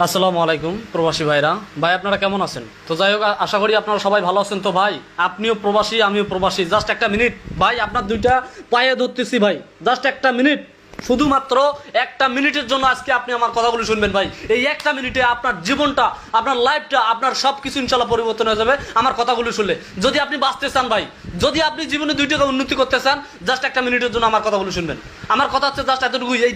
আসসালামু আলাইকুম প্রবাসী ভাইরা। ভাই আপনারা কেমন আছেন? তো যাই হোক, আশা করি আপনারা সবাই ভালো আছেন। তো ভাই আপনিও প্রবাসী, আমিও প্রবাসী। জাস্ট একটা মিনিট ভাই, আপনার দুইটা পায়ে ধরতেছি ভাই, জাস্ট একটা মিনিট, শুধুমাত্র একটা মিনিটের জন্য আজকে আপনি আমার কথাগুলো শুনবেন ভাই। এই একটা মিনিটে আপনার জীবনটা, আপনার লাইফটা, আপনার সব কিছু ইনশাল্লাহ পরিবর্তন হয়ে যাবে আমার কথাগুলো শুনলে। যদি আপনি বাঁচতে চান ভাই, যদি আপনি জীবনে 2 টাকা উন্নতি করতে চান, জাস্ট একটা মিনিটের জন্য আমার কথাগুলো শুনবেন। আমার কথা হচ্ছে জাস্ট এতটুকুই। এই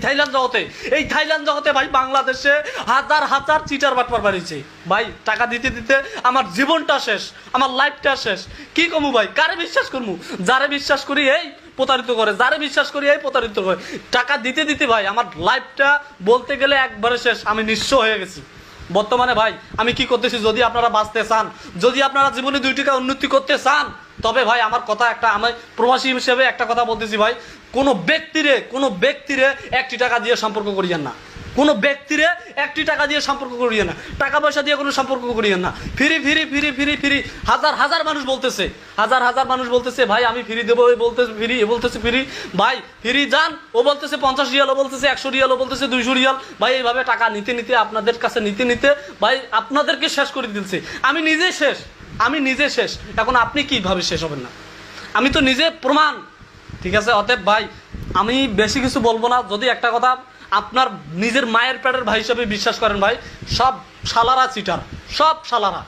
থাইল্যান্ড জগতে ভাই, বাংলাদেশে হাজার হাজার চিটার বাটপার বাড়িয়েছে ভাই। টাকা দিতে দিতে আমার জীবনটা শেষ, আমার লাইফটা শেষ। কি কমু ভাই, কারে বিশ্বাস করবো? যারে বিশ্বাস করি এই প্রতারিত করে, যারে বিশ্বাস করি এই প্রতারিত করে। টাকা দিতে দিতে ভাই আমার লাইফটা বলতে গেলে একবারে শেষ। আমি নিঃস্ব হয়ে গেছি বর্তমানে ভাই। আমি কি করতেছি, যদি আপনারা বাঁচতে চান, যদি আপনারা জীবনে 2 টাকা উন্নতি করতে চান, তবে ভাই আমার কথা একটা, আমি প্রবাসী হিসেবে একটা কথা বলতেছি ভাই, কোনো ব্যক্তিরে 1 টাকা দিয়ে সম্পর্ক করিয়েন না। কোনো ব্যক্তিরে 1 টাকা দিয়ে সম্পর্ক করিয়ে না, টাকা পয়সা দিয়ে কোনো সম্পর্ক করিয়েন না। Free free free free free হাজার হাজার মানুষ বলতেছে, হাজার হাজার মানুষ বলতেছে ভাই আমি ফ্রি দেবো, বলতেছে ফ্রি, এ বলতেছে ফ্রি। ভাই ফ্রি যান, ও বলতেছে 50 রিয়াল, ও বলতেছে 100 রিয়াল, ও বলতেছে 200 রিয়াল। ভাই এইভাবে টাকা নিতে নিতে, আপনাদের কাছে নিতে নিতে ভাই আপনাদেরকে শেষ করে দিচ্ছে। আমি নিজে শেষ। এখন আপনি কিভাবে শেষ হবেন না? আমি তো নিজে প্রমাণ। ঠিক আছে, অতএব ভাই আমি বেশি কিছু বলবো না। যদি একটা কথা আপনার নিজের মায়ের পেটের ভাই হিসাবে বিশ্বাস করেন ভাই, সব শালারা চিটার, সব শালারা,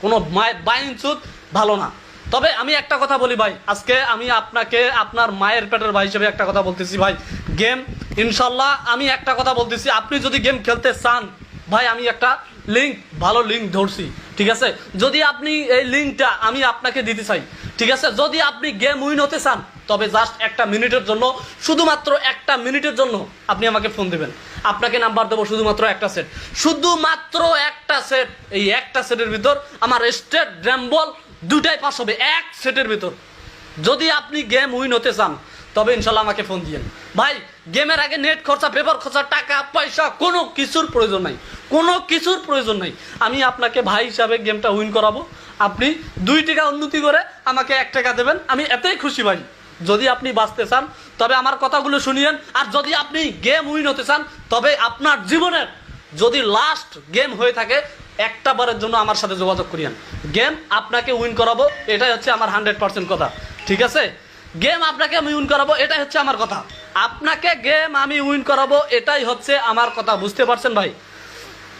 কোনো মায়ের বাইনচুত ভালো না। তবে আমি একটা কথা বলি ভাই, আজকে আমি আপনাকে আপনার মায়ের পেটের ভাই হিসেবে একটা কথা বলতেছি ভাই। গেম ইনশাল্লাহ, আমি একটা কথা বলতেছি, আপনি যদি গেম খেলতে চান ভাই, আমি একটা ভালো লিঙ্ক ধরছি। ঠিক আছে, যদি আপনি এই লিঙ্কটা আমি আপনাকে দিতে চাই, ঠিক আছে, যদি আপনি গেম উইন হতে চান, তবে জাস্ট একটা মিনিটের জন্য, শুধুমাত্র একটা মিনিটের জন্য আপনি আমাকে ফোন দেবেন। আপনাকে নাম্বার দেবো শুধুমাত্র একটা সেট, শুধুমাত্র একটা সেট। এই একটা সেটের ভিতর আমার স্টেট র্যাম্বল 2টাই পাস হবে, এক সেটের ভিতর। যদি আপনি গেম উইন হতে চান, তবে ইনশাল্লাহ আমাকে ফোন দিয়েন ভাই। গেমের আগে নেট খরচা, পেপার খরচা, টাকা পয়সা কোনো কিছুর প্রয়োজন নাই। আমি আপনাকে ভাই হিসাবে গেমটা উইন করাবো। আপনি 2 টাকা উন্নতি করে আমাকে 1 টাকা দেবেন, আমি এতই খুশি ভাই। যদি আপনি বাঁচতে চান, তবে আমার কথাগুলো শুনিয়েন। আর যদি আপনি গেম উইন হতে চান, তবে আপনার জীবনের যদি লাস্ট গেম হয়ে থাকে, একটা বারের জন্য আমার সাথে যোগাযোগ করিয়েন। গেম আপনাকে উইন করাবো, এটাই হচ্ছে আমার 100% কথা। ঠিক আছে, গেম আপনাকে আমি উইন করাবো, এটাই হচ্ছে আমার কথা। আপনাকে গেম আমি উইন করাবো, এটাই হচ্ছে আমার কথা। বুঝতে পারছেন ভাই?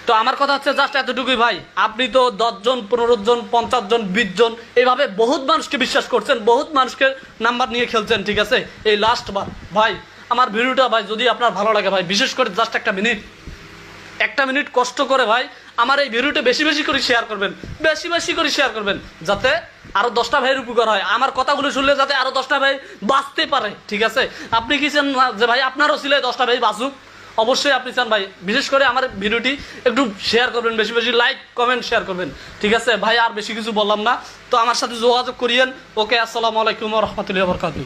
তো আমার কথা হচ্ছে জাস্ট এতটুকুই ভাই। আপনি তো 10 জন, 15 জন, 50 জন, 20 জন, এইভাবে বহুত মানুষকে বিশ্বাস করছেন, বহুত মানুষকে নাম্বার নিয়ে খেলছেন। ঠিক আছে, এই লাস্ট বার ভাই আমার ভিডিওটা ভাই যদি আপনার ভালো লাগে ভাই, বিশেষ করে জাস্ট একটা মিনিট কষ্ট করে ভাই আমার এই ভিডিওটা বেশি বেশি করে শেয়ার করবেন, যাতে আরো 10টা ভাইয়ের উপকার হয়। আমার কথাগুলো শুনলে যাতে আরো 10টা ভাই বাঁচতে পারে। ঠিক আছে, আপনি কি চান না যে ভাই আপনারও ছিল 10টা ভাই বাঁচুক? অবশ্যই আপনি চান ভাই। বিশেষ করে আমার ভিডিওটি একটু শেয়ার করবেন, বেশি বেশি লাইক কমেন্ট শেয়ার করবেন। ঠিক আছে ভাই, আর বেশি কিছু বললাম না। তো আমার সাথে যোগাযোগ করিয়েন। ওকে, আসসালামু আলাইকুম ওয়া রাহমাতুল্লাহি ওয়া বারাকাতুহু।